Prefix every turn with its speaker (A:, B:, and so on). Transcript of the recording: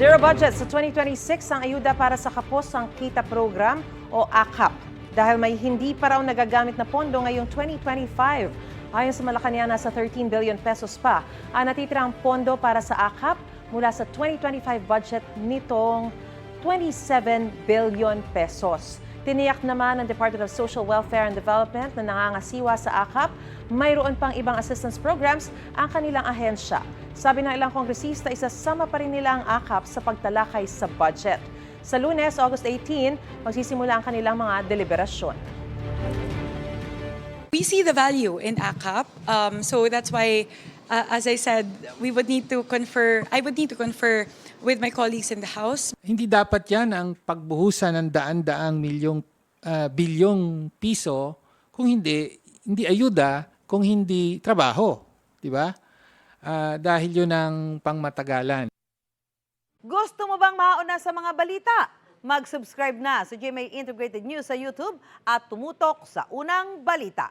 A: Zero budget sa 2026 ang ayuda para sa Kapos ang Kita Program o AKAP dahil may hindi pa raw nagagamit na pondo ngayong 2025. Ayon sa Malacanang, nasa 13 billion pesos pa ang natitirang pondo para sa AKAP mula sa 2025 budget nitong 27 billion pesos. Tiniyak naman ng Department of Social Welfare and Development na nangangasiwa sa AKAP, mayroon pang ibang assistance programs ang kanilang ahensya. Sabi ng ilang kongresista, isasama pa rin nila ang AKAP sa pagtalakay sa budget. Sa Lunes, August 18, magsisimula ang kanilang mga deliberasyon.
B: We see the value in AKAP, so that's why, as I said, I would need to confer with my colleagues in the House.
C: Hindi dapat yan ang pagbuhusan ng daan-daang bilyong piso kung hindi ayuda, kung hindi trabaho, di ba? Dahil yun ang pangmatagalan.
D: Gusto mo bang mauna sa mga balita? Mag-subscribe na sa GMA Integrated News sa YouTube at tumutok sa unang balita.